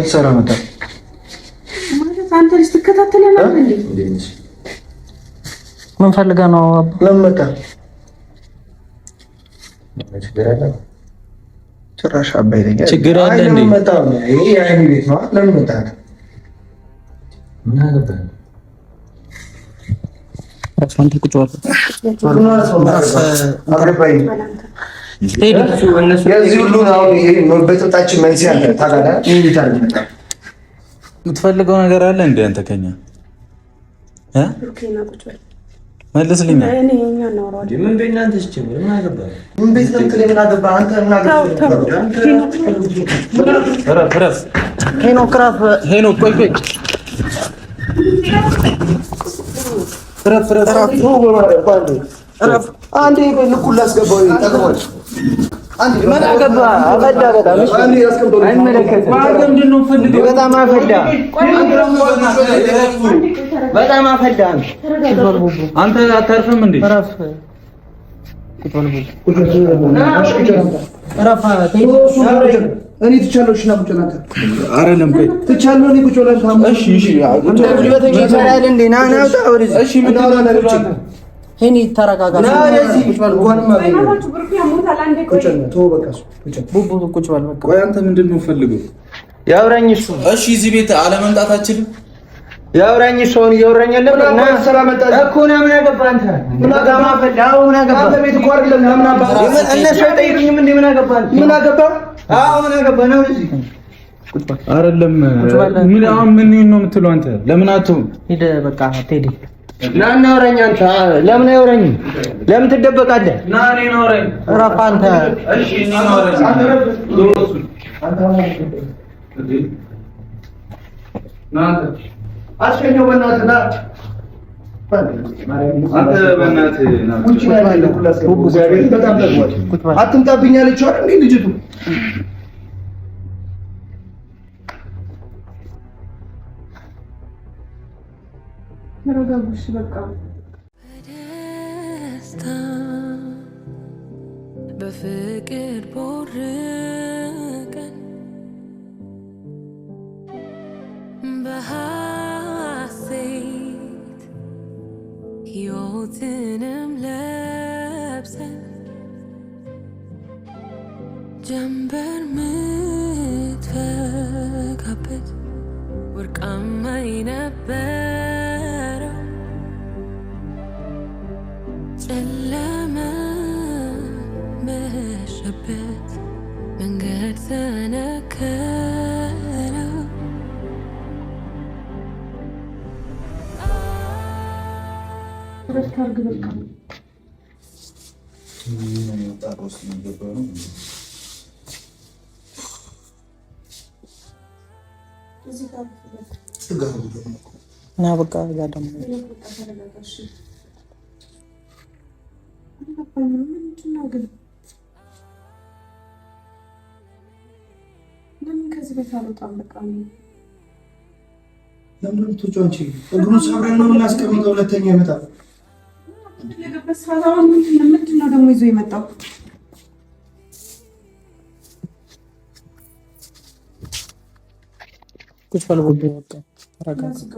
[SPEAKER 4] ሰራ መጣ
[SPEAKER 2] ማለት አንተ ልጅ ትከታተለናል እንዴ?
[SPEAKER 1] ምን ፈልገህ ነው?
[SPEAKER 4] ለምን መጣ? ጭራሽ አባይ ነኝ
[SPEAKER 3] ችግር አለ እንዴ?
[SPEAKER 4] ለምን መጣ? ይሄ የአይን ቤት ነው። ለምን መጣ? ምን አገባህ?
[SPEAKER 1] ራስህን ቁጭ በል።
[SPEAKER 4] የዚህ ሁሉ አሁን ይሄ በጥጣችን መንስኤ አለ ታውቃለህ? እንዴት አለ መጣ?
[SPEAKER 3] የምትፈልገው ነገር አለ እንዴ አንተ ከኛ
[SPEAKER 2] ኦኬና ቁጭ በል
[SPEAKER 3] መልስልኝ።
[SPEAKER 2] እኔ እኛ እናወራለን።
[SPEAKER 4] ምን በእናንተ ስትጀምር ምን አገባህ? ምን ቤት ነው ትለኝ? ምን አገባህ አንተ? ምን አገባህ?
[SPEAKER 3] ሄኖክ ቆይ
[SPEAKER 4] አንዴ ልኩን ላስገባው ይጠቅማል። አንዴ
[SPEAKER 5] ምን አገባህ? አፈዳ በጣም እሺ፣ አይመለከትም።
[SPEAKER 3] ምንድን ነው ፈልገው?
[SPEAKER 5] በጣም አፈዳ፣ በጣም አፈዳ።
[SPEAKER 3] አንተ አታርፍም እንዴ?
[SPEAKER 4] እኔ ትቻለሁ። እሺ ና ቁጭ በል አንተ።
[SPEAKER 3] አይደለም ቆይ
[SPEAKER 4] ትቻለሁ። እኔ ቁጭ በል አንተ።
[SPEAKER 3] እሺ እሺ
[SPEAKER 5] ጉልበተኛ ይሰራል እንዴ? ና ና ውጣ ወደዚህ።
[SPEAKER 3] እሺ ምን ታደርጋለህ?
[SPEAKER 1] ሄኒ ተረጋጋ።
[SPEAKER 4] ና ወደዚህ ቁጭ በል። እንኳንም
[SPEAKER 2] በእናታችሁ ብሩክ ያሞታል። አንዴ ቆይ
[SPEAKER 4] ቁጭ በል። ተወው በቃ ቁጭ በል።
[SPEAKER 1] ቡቡ ቁጭ በል በቃ።
[SPEAKER 3] ቆይ አንተ ምንድን ነው ፈልገው?
[SPEAKER 5] ያውራኝ እሱ።
[SPEAKER 3] እሺ እዚህ ቤት አለመምጣታችንም
[SPEAKER 5] ያውራኝ እሱ። አሁን እያወራኝ አለ እና
[SPEAKER 4] ሰላም መጣ
[SPEAKER 5] እኮ ና ምን አገባህ አንተ? በጣም አፈዳ። ምን አገባህ?
[SPEAKER 4] አንተ ቤት እኮ አይደለም። ለምን አባ
[SPEAKER 5] እነሱ አይጠይቁኝም እንዴ? ምን አገባህ?
[SPEAKER 4] ምን አገባህ?
[SPEAKER 5] አዎ ምን አገባህ? ነው እዚህ
[SPEAKER 3] አይደለም። ምን አሁን ምን ነው የምትለው አንተ? ለምን አትሆን?
[SPEAKER 1] ሂድ በቃ ቴዲ
[SPEAKER 5] ና እናውራኝ። አንተ ለምን አይወራኝም? ለምን ትደበቃለህ?
[SPEAKER 3] ና እኔ ነው አውራኝ።
[SPEAKER 1] እረፍ አንተ።
[SPEAKER 3] እሺ እኔ ነው አውራኝ።
[SPEAKER 4] አስከኘው በእናትህ ና።
[SPEAKER 3] አንተ በእናትህ ና።
[SPEAKER 4] ውጪ ላይ ያለ ሁሉ አስገቡ። እግዚአብሔር በጣም ጠግቧል። አትምጣብኝ አለችው አይደል እንዴ ልጅቱ?
[SPEAKER 2] ተረጋጉሽ በቃ።
[SPEAKER 6] በደስታ በፍቅር ቦርቀን በሐሴት ሕይወትንም ለብሰን ጀንበር ምትፈካበት ወርቃማ የነበረው ጨለመ መሸበት መንገድ ተነከረው።
[SPEAKER 2] ረስታርግ በቃ እዚህ ጋር
[SPEAKER 1] እና በቃ ያ ደግሞ
[SPEAKER 2] ለምን ከዚህ ቤት አልወጣም? በቃ
[SPEAKER 4] ለምን ትጮንቺ? እግሩን ሰብረን ነው የምናስቀምጠው። ሁለተኛ ይመጣል።
[SPEAKER 2] ለገበስ ሳላውን ምንድን ነው ደግሞ ይዞ የመጣው?
[SPEAKER 1] ቁጭ በል ቡቡ በቃ ተረጋጋ።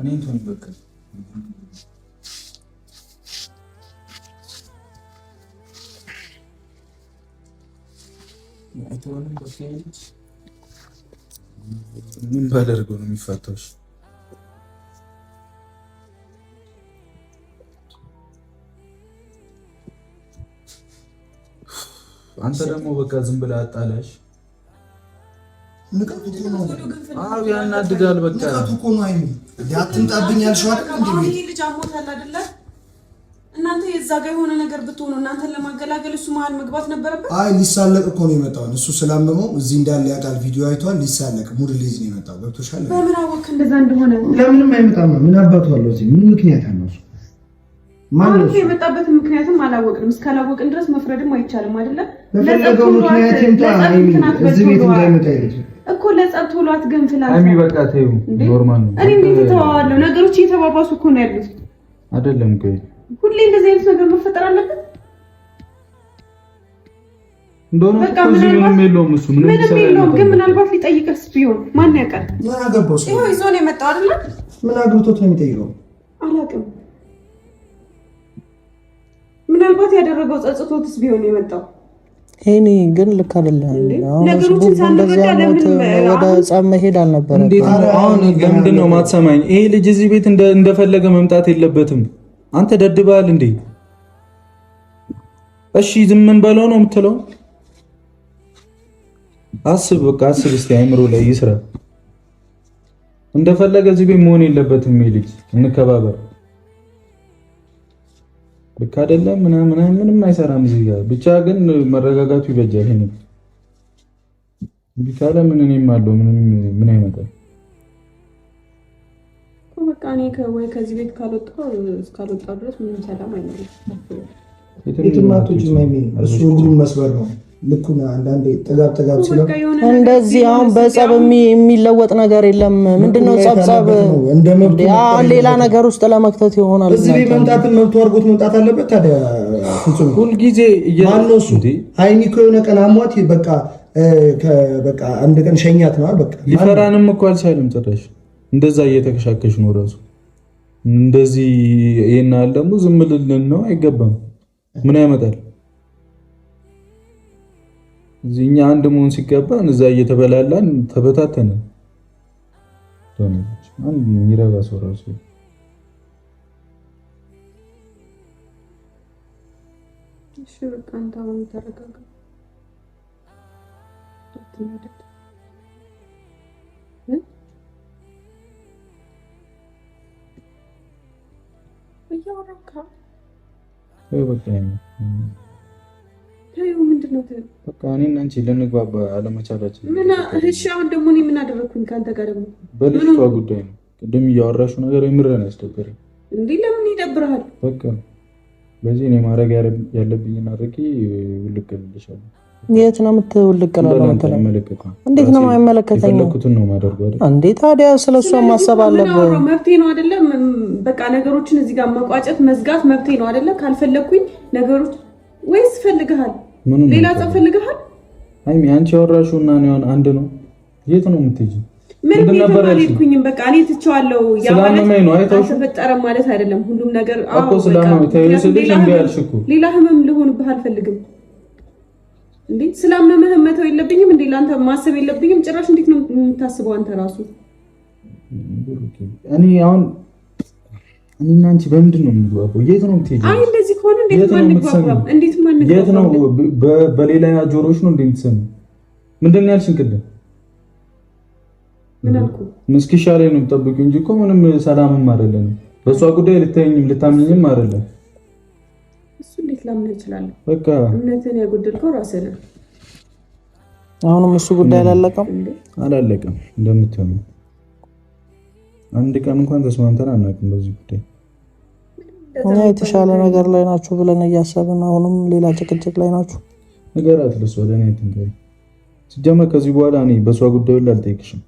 [SPEAKER 3] እኔ እንትን በቃ አይተውንም በቃ ምን ባደርገው ነው የሚፋታው? አንተ ደግሞ በቃ ዝም ብለህ አጣላሽ።
[SPEAKER 4] ንቀቱ እኮ ነው።
[SPEAKER 3] አዎ ያናድዳል። በቃ
[SPEAKER 4] ንቀቱ እኮ ነው። አይሚ ያትምጣብኝ ያልሽው አይደል እንዴ?
[SPEAKER 2] ይሄ ልጅ አሞታል አይደለ? እናንተ የዛ ጋር የሆነ ነገር ብትሆኑ እናንተን ለማገላገል እሱ መሀል መግባት ነበረበት።
[SPEAKER 4] አይ ሊሳለቅ እኮ ነው የመጣው። እሱ ስላመመው እዚህ እንዳለ ያውቃል። ቪዲዮ አይቷል። ሊሳለቅ ሙድ ሊይዝ ነው የመጣው። ገብቶሻል?
[SPEAKER 2] በምን አወቅ እንደዛ እንደሆነ?
[SPEAKER 4] ለምንም አይመጣም። ምን አባቱ አለው እዚህ? ምን ምክንያት አለው እሱ?
[SPEAKER 2] ማን ነው የመጣበትን ምክንያትም አላወቅንም። እስካላወቅን ድረስ መፍረድም አይቻልም አይደለ?
[SPEAKER 4] ለፈለገው ምክንያት ይምጣ። እዚህ ቤት እንዳይመጣ ይልኝ
[SPEAKER 2] እኮ ለጸብ ቶሎ አትገንፍላል።
[SPEAKER 3] አይሚ በቃ ተይው፣ ኖርማል ነው።
[SPEAKER 2] እኔ እንዴት ተዋዋለሁ? ነገሮች እየተባባሱ እኮ ነው ያሉት።
[SPEAKER 3] አይደለም ቆይ
[SPEAKER 2] ሁሌ እንደዚህ አይነት ነገር መፈጠር አለበት
[SPEAKER 3] እንደሆነ ምንም የለውም። እሱ ምንም
[SPEAKER 2] የለውም። ግን ምናልባት ሊጠይቅስ ቢሆን ማን ያውቃል?
[SPEAKER 4] ምን አገባው?
[SPEAKER 2] ይሄው ይዞ ነው የመጣው አይደለ?
[SPEAKER 4] ምን አግብቶት ነው የሚጠይቀው?
[SPEAKER 2] አላውቅም። ምናልባት ያደረገው ጸጽቶትስ ቢሆን የመጣው
[SPEAKER 1] እኔ ግን ልክ አይደለም።
[SPEAKER 2] ነገሮችን ሳንረዳ ለምን
[SPEAKER 1] ወደ ጸብ መሄድ አልነበረም።
[SPEAKER 3] እንዴት ነው አሁን? ለምንድን ነው ማትሰማኝ? ይሄ ልጅ እዚህ ቤት እንደፈለገ መምጣት የለበትም። አንተ ደድባል እንዴ? እሺ ዝም ምን በለው ነው የምትለው? አስብ፣ በቃ አስብ እስቲ፣ አይምሮ ላይ ይስራ። እንደፈለገ እዚህ ቤት መሆን የለበትም። ይሄ ልጅ እንከባበር። ልክ አይደለም ምንም አይሰራም እዚህ ጋር። ብቻ ግን መረጋጋቱ ይበጃል። ይሄን ቢካለ እኔም አለው ምን አይመጣም።
[SPEAKER 2] በቃ እኔ ወይ ከዚህ ቤት እስካልወጣሁ ድረስ ምንም ሰላም አይኖርም።
[SPEAKER 4] የትማቶች ማይሚ እሱ ሁሉም መስበር ነው። ልኩና አንዳንዴ ጥጋብ ሲለው
[SPEAKER 1] እንደዚህ አሁን በጸብ የሚለወጥ ነገር የለም። ምንድነው ጸብ አሁን ሌላ ነገር ውስጥ ለመክተት ይሆናል።
[SPEAKER 4] እዚህ ቤት መምጣትን መብቱ አድርጎት መምጣት አለበት። ታዲያ ፍጹም
[SPEAKER 3] ሁልጊዜ
[SPEAKER 4] ማነው እሱ? ሃይሚ እኮ የሆነ ቀን አሟት በቃ አንድ ቀን ሸኛት ነው በቃ።
[SPEAKER 3] ሊፈራንም እኮ አልቻለም ጭራሽ። እንደዛ እየተከሻከሽ ነው ራሱ እንደዚህ። ይሄን አለ ደግሞ ዝም ልልን ነው አይገባም። ምን ያመጣል? እዚህኛ አንድ መሆን ሲገባን እዛ እየተበላላን ተበታተነ። አንድ የሚረባ ሰው ራሱ
[SPEAKER 2] እሺ በቃ አንተ አሁን ተረጋጋ።
[SPEAKER 3] በቃ እኔና አንቺ ልንግባባ አለመቻላችን
[SPEAKER 2] ምን? እሺ አሁን ደግሞ እኔ ምን አደረኩኝ ከአንተ ጋር? ደግሞ
[SPEAKER 3] በልጅቷ ጉዳይ ነው። ቅድም እያወራሽው ነገር የምረን ያስደበረኝ
[SPEAKER 2] እንዴ? ለምን ይደብርሃል?
[SPEAKER 3] በቃ በዚህ እኔ ማድረግ ያለብኝን አድርጌ ውልቅልሻለሁ።
[SPEAKER 1] የት ነው የምትውልቅላለው? እንዴት ነው የማይመለከተኝ?
[SPEAKER 3] የፈለኩትን ነው ማደርገው አይደል
[SPEAKER 1] እንዴ? ታዲያ ስለሷ ማሰብ አለብህ።
[SPEAKER 2] መብቴ ነው አይደለ? በቃ ነገሮችን እዚህ ጋር መቋጨት መዝጋት መብቴ ነው አይደለ? ካልፈለኩኝ ነገሮች ወይስ ፈልግሃል? ሌላ ጸብ ፈልግሃል?
[SPEAKER 3] አይሚ አንቺ ያወራሽው እና ነው አንድ ነው። የት ነው የምትሄጂው?
[SPEAKER 2] ምን ነበር ያልኩኝም? በቃ እኔ ትቼዋለሁ። ያ ማለት አልተፈጠረም ማለት አይደለም። ሁሉም ነገር
[SPEAKER 3] እኮ ስላመመኝ ተይስልሽ እንዴ ያልሽኩ
[SPEAKER 2] ሌላ ህመም ልሆንብህ አልፈልግም። እንዴ ስላመመህ መተው የለብኝም እንዴ? ላንተ ማሰብ የለብኝም ጭራሽ። እንዴት ነው የምታስበው አንተ ራሱ?
[SPEAKER 3] እኔ አሁን እኔና አንቺ በምንድን ነው የምንግባባው? የት ነው የምትሄጂው?
[SPEAKER 2] አይ እንደዚህ ከሆነ እንዴት ማንግባባው? እንዴት ማንግባባው?
[SPEAKER 3] የት ነው በሌላ ጆሮሽ ነው እንደምትሰሚ? ምንድን ነው ያልሽኝ ቅድም?
[SPEAKER 2] ምን አልኩ?
[SPEAKER 3] ምስኪሻለኝ ነው የምጠብቂው እንጂ እኮ ምንም ሰላምም አይደለም። በሷ ጉዳይ ልታየኝም ልታምኝም አይደለም።
[SPEAKER 2] እሱ እንዴት ላምን እችላለሁ?
[SPEAKER 3] በቃ
[SPEAKER 2] እምነትን ያጎደልከው ራስህ ነህ።
[SPEAKER 1] አሁንም እሱ ጉዳይ አላለቀም
[SPEAKER 3] እንደምትሆኑ አንድ ቀን እንኳን ተስማምተን አናውቅም በዚህ ጉዳይ።
[SPEAKER 1] እኛ የተሻለ ነገር ላይ ናችሁ ብለን እያሰብን አሁንም ሌላ ጭቅጭቅ ላይ ናችሁ።
[SPEAKER 3] ነገራት ለሷ ለኔ እንትን ሲጀመር ከዚህ በኋላ እኔ በሷ ጉዳይ ላይ አልጠይቅሽም።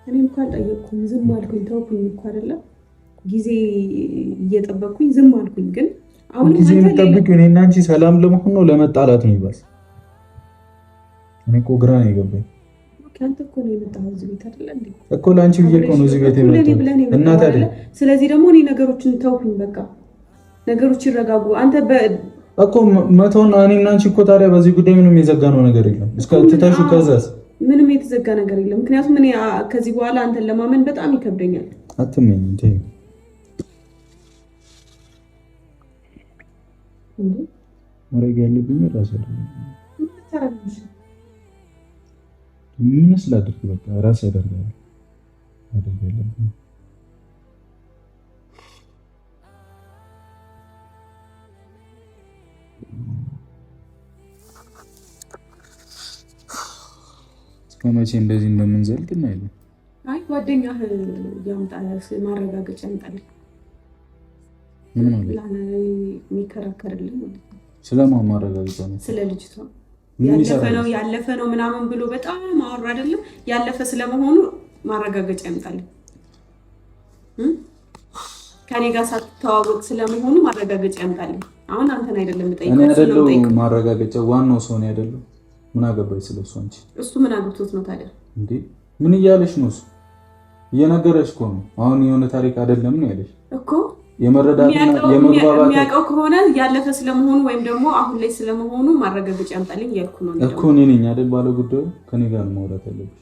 [SPEAKER 2] እኔ እንኳን ጠየቅኩኝ ዝም አልኩኝ፣ ተውኩኝ እኮ አይደለም ጊዜ እየጠበቅኩኝ ዝም አልኩኝ። ግን አሁን
[SPEAKER 3] ጊዜ የምጠብቂው እኔና አንቺ ሰላም ለመሆን ነው ለመጣላት ነው ይባስ? እኔ እኮ ግራ ነው የገባኝ።
[SPEAKER 2] አንተ እኮ ነው የመጣው እዚህ ቤት አይደል እንዴ?
[SPEAKER 3] እኮ ላንቺ ብዬ እኮ ነው እዚህ ቤት የመጣው። እና ታዲያ
[SPEAKER 2] ስለዚህ ደግሞ እኔ ነገሮችን ተውኩኝ። በቃ ነገሮች ይረጋጉ። አንተ
[SPEAKER 3] እኮ መተውና እኔና አንቺ እኮ ታዲያ በዚህ ጉዳይ ምንም የዘጋነው ነገር የለም። እስከ ትታሹ ከዛስ
[SPEAKER 2] ምንም የተዘጋ ነገር የለም። ምክንያቱም እኔ ከዚህ በኋላ አንተን ለማመን በጣም ይከብደኛል።
[SPEAKER 3] አትመኝ እንዴ ማረግ ያለብኝ ራስ አይደለም። ምን ስላደርክ በቃ ራስ ያደርጋል አደረገ ያለብኝ ከመቼ እንደዚህ እንደምንዘልቅ እናያለን።
[SPEAKER 2] አይ ጓደኛህ ያምጣል ማረጋገጫ ያምጣል።
[SPEAKER 3] ምን ማለት
[SPEAKER 2] የሚከራከርልኝ ማለት ነው?
[SPEAKER 3] ስለማን ማረጋገጫ ነው?
[SPEAKER 2] ስለ ልጅቷ ያለፈ ነው ምናምን ብሎ በጣም አወራ አይደለም። ያለፈ ስለመሆኑ ማረጋገጫ ያምጣል። ከኔ ጋር ሳትተዋወቅ ስለመሆኑ ማረጋገጫ ያምጣል። አሁን አንተን አይደለም የምጠይቀው
[SPEAKER 3] እኔ አይደለም ማረጋገጫ ዋናው ሰው ነው አይደለም። ምን አገባኝ ስለሱ አንቺ?
[SPEAKER 2] እሱ ምን አግብቶት ነው ታዲያ?
[SPEAKER 3] እንዴ ምን እያለሽ ነው? እሱ እየነገረሽ እኮ ነው። አሁን የሆነ ታሪክ አይደለም ነው ያለሽ
[SPEAKER 2] እኮ።
[SPEAKER 3] የመረዳትና የመግባባት
[SPEAKER 2] የሚያውቀው ከሆነ ያለፈ ስለመሆኑ ወይም ደግሞ አሁን ላይ ስለመሆኑ ማረጋገጫ ያምጣልኝ እያልኩ ነው
[SPEAKER 3] እኮ። እኔ ነኝ አይደል ባለ ጉዳዩ ከኔ ጋር ማውራት ያለብሽ።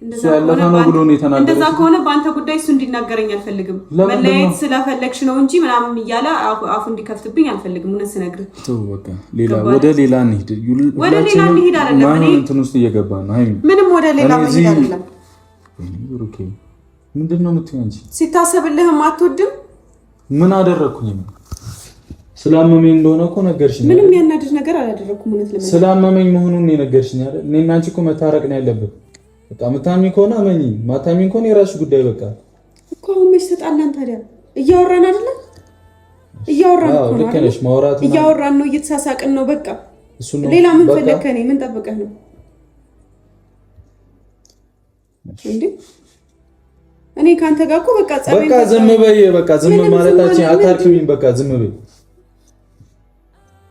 [SPEAKER 3] እሱ ያለፈ ነው ብሎ ነው የተናገረው።
[SPEAKER 2] እንደዛ ከሆነ በአንተ ጉዳይ እሱ እንዲናገረኝ አልፈልግም። መለያየት ስለፈለግሽ ነው እንጂ ምናምን እያለ አፉ እንዲከፍትብኝ አልፈልግም። እውነት ስነግርህ
[SPEAKER 3] ተው በቃ። ወደ ሌላ እንሂድ።
[SPEAKER 2] ወደ ሌላ እንሂድ አይደለም እኔ
[SPEAKER 3] እንትን ውስጥ እየገባ ነው። አይ
[SPEAKER 2] ምንም ወደ ሌላ እንሂድ አይደለም።
[SPEAKER 3] ኦኬ ምንድነው የምትይው አንቺ?
[SPEAKER 2] ሲታሰብልህም አትወድም።
[SPEAKER 3] ምን አደረኩኝ ነው? ስላመመኝ እንደሆነ እኮ ነገርሽኝ።
[SPEAKER 2] ምንም ያናድድ ነገር አላደረኩም። እውነት ለምን
[SPEAKER 3] ስላመመኝ መሆኑን ነገርሽኝ አይደል? እኔና አንቺ እኮ መታረቅ ነው ያለብን። በቃ ምታሚ ከሆነ አመኝ፣ ማታሚ ከሆነ የራስሽ ጉዳይ። በቃ
[SPEAKER 2] እኮ አሁን መች ተጣላን ታዲያ? እያወራን አይደለ? እያወራን እኮ ነው።
[SPEAKER 3] ልክ ነሽ። ማውራት ነው፣
[SPEAKER 2] እያወራን ነው፣ እየተሳሳቅን ነው። በቃ ሌላ ምን ፈለከ? እኔ ምን ጠብቀህ ነው እንዴ? እኔ ካንተ ጋር እኮ በቃ ጸበይ።
[SPEAKER 3] በቃ ዝም በይ። በቃ ዝም ማለታችን አታርክሚኝ። በቃ ዝም በይ።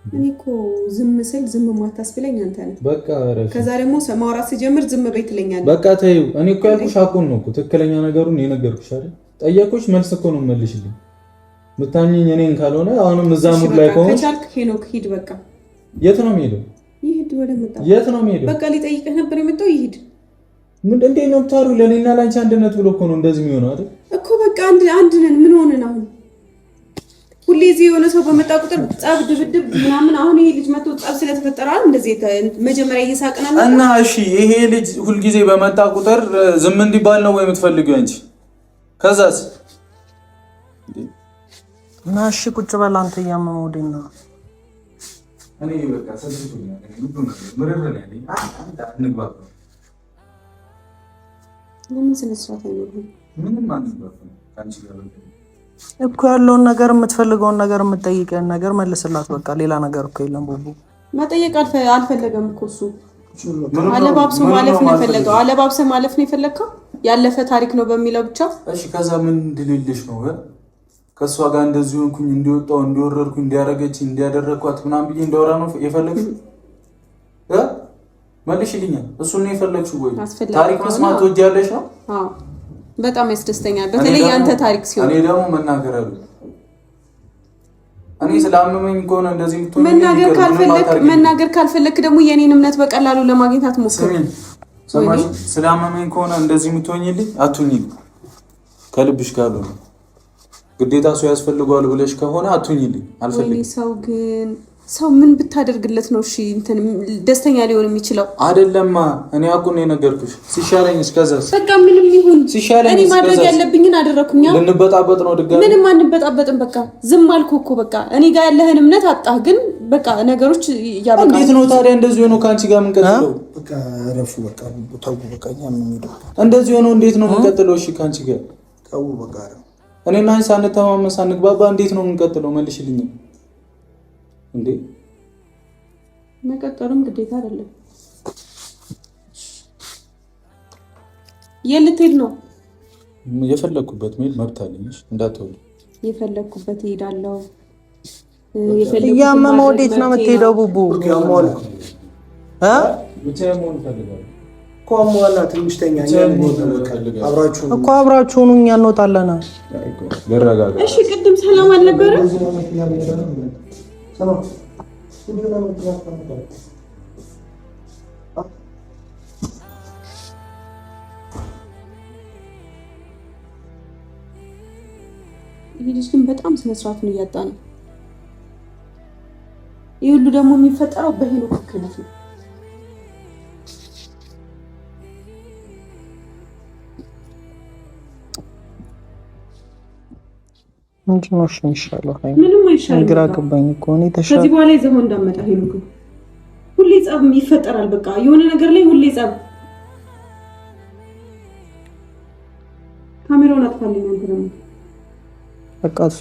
[SPEAKER 2] እኔ እኮ ዝም ስል ዝም ማታስብለኝ አንተ ነህ።
[SPEAKER 3] በቃ አረፍ።
[SPEAKER 2] ከዛ ደግሞ ማውራት ሲጀምር ዝም በይ ትለኛለህ።
[SPEAKER 3] በቃ ተይው። እኔ እኮ ያልኩሽ አቁን ነው እኮ ትክክለኛ ነገሩን የነገርኩሽ አይደል? ጠየቅኩሽ፣ መልስ እኮ ነው መልሽልኝ። ምታኝኝ እኔን ካልሆነ አሁንም እዛ ሙድ ላይ ከሆነ
[SPEAKER 2] ከቻልክ ሄኖክ ሂድ። በቃ
[SPEAKER 3] የት ነው የምሄደው?
[SPEAKER 2] ይሄድ ወደ መጣ።
[SPEAKER 3] የት ነው የምሄደው?
[SPEAKER 2] በቃ ሊጠይቅህ ነበር የመጣው። ይሄድ።
[SPEAKER 3] ምን እንዴ ነው ታሩ? ለኔና ላንቺ አንድነት ብሎ እኮ ነው እንደዚህ የሚሆነው አይደል?
[SPEAKER 2] እኮ በቃ አንድ ነን። ምን ሆነን አሁን ሁሌ እዚህ የሆነ ሰው በመጣ ቁጥር ጸብ፣ ድብድብ ምናምን። አሁን ይሄ ልጅ መጥቶ ጸብ ስለተፈጠረ እንደዚህ መጀመሪያ እየሳቅናል
[SPEAKER 3] እና እሺ፣ ይሄ ልጅ ሁልጊዜ በመጣ ቁጥር ዝም እንዲባል ነው ወይ የምትፈልጊው አንቺ? ከዛስ
[SPEAKER 1] እና እሺ ቁጭ በል አንተ። እያመመው ደና
[SPEAKER 3] እኔ በቃ ሰልችቶኛል። ሁሉ ነገር ምርርን ያለኝ አንግባባ።
[SPEAKER 2] ለምን ስነስርዓት አይኖርም?
[SPEAKER 3] ምንም አንግባባ ካንቺ ጋር
[SPEAKER 1] እኮ ያለውን ነገር የምትፈልገውን ነገር የምትጠይቀን ነገር መልስላት። በቃ ሌላ ነገር እኮ የለም። ቡቡ
[SPEAKER 2] መጠየቅ አልፈለገም እኮ እሱ። አለባብሶ ማለፍ ነው የፈለገው። አለባብሶ ማለፍ ነው የፈለከው ያለፈ ታሪክ ነው በሚለው ብቻ።
[SPEAKER 3] እሺ ከዛ ምን እንድልልሽ ነው? ከሷ ጋር እንደዚህ ሆንኩኝ፣ እንዲወጣው፣ እንዲወረድኩኝ፣ እንዲያረገች፣ እንዲያደረኳት ምናምን ብዬ እንዳወራ ነው የፈለግሽው? መልሽልኛል። እሱን ነው የፈለግሽው ወይ? ታሪክ መስማት ትወጃለሽ ነው?
[SPEAKER 2] አዎ በጣም ያስደስተኛል። በተለይ ያንተ ታሪክ ሲሆን
[SPEAKER 3] እኔ ደግሞ መናገር አለ። እኔ ስላመመኝ ከሆነ እንደዚህ ምትሆን
[SPEAKER 2] መናገር ካልፈለክ ደግሞ የኔን እምነት በቀላሉ ለማግኘት አትሞክር።
[SPEAKER 3] ሰማሽ? ስላመመኝ ከሆነ እንደዚህ ምትሆኝልኝ አትሁኝልኝ። ከልብሽ ጋር ነው ግዴታ ሰው ያስፈልገዋል ብለሽ ከሆነ አትሁኝልኝ። አልፈልግም።
[SPEAKER 2] ሰው ምን ብታደርግለት ነው እሺ እንትን ደስተኛ ሊሆን የሚችለው?
[SPEAKER 3] አይደለማ እኔ አቁን ነው ነገርኩሽ። ሲሻለኝ እስከዛስ
[SPEAKER 2] በቃ ምንም ይሁን
[SPEAKER 3] ሲሻለኝ
[SPEAKER 2] እኔ ማድረግ ያለብኝን አደረኩኝ።
[SPEAKER 3] ልንበጣበጥ ነው ድጋሚ?
[SPEAKER 2] ምንም አንበጣበጥም። በቃ ዝም አልኩ እኮ በቃ እኔ ጋር ያለህን እምነት አጣህ። ግን በቃ ነገሮች ያበቃሉ።
[SPEAKER 3] እንዴት ነው ታዲያ እንደዚህ ሆኖ ካንቺ ጋር የምንቀጥለው?
[SPEAKER 4] በቃ ረፉ። በቃ ተው። በቃ እኛም እንሄድ።
[SPEAKER 3] እንደዚህ ሆኖ እንዴት ነው የምንቀጥለው? እሺ ካንቺ ጋር
[SPEAKER 4] ተው። በቃ
[SPEAKER 3] እኔና አንቺ ሳንተማመን ሳንግባባ እንዴት ነው የምንቀጥለው? መልሽልኝ እንዴ።
[SPEAKER 2] መቀጠሉም ግዴታ አይደለም። የልትሄድ ነው?
[SPEAKER 3] የፈለኩበት መሄድ መብት አለኝ። እንዳትወል
[SPEAKER 2] የፈለኩበት እሄዳለሁ።
[SPEAKER 1] እያመመው ወዴት ነው የምትሄደው? ቡቡ
[SPEAKER 3] ብቻ መሆን እፈልጋለሁ።
[SPEAKER 5] ቆሟላ ትንሽ ተኛ
[SPEAKER 1] እኮ አብራችሁኑ እኛ እንወጣለን።
[SPEAKER 2] እሺ ቅድም ሰላም አልነበረ? ይህ ልጅ ግን በጣም ስነ ስርዓቱን እያጣ ነው። ይህ ሁሉ ደግሞ የሚፈጠረው በሄኖክ ምክንያት ነው።
[SPEAKER 1] ምንድን ነው የሚሻለው?
[SPEAKER 2] ምንም አይሻልም።
[SPEAKER 1] ግራ ገባኝ እኮ እኔ ተሻለ።
[SPEAKER 2] ከዚህ በኋላ ይዘው እንዳመጣ ሄኖክ ሁሌ ጸብ ይፈጠራል። በቃ የሆነ ነገር ላይ ሁሌ ጸብ። ካሜራውን አጥፋልኝ አንተ ደግሞ
[SPEAKER 1] በቃ እሱ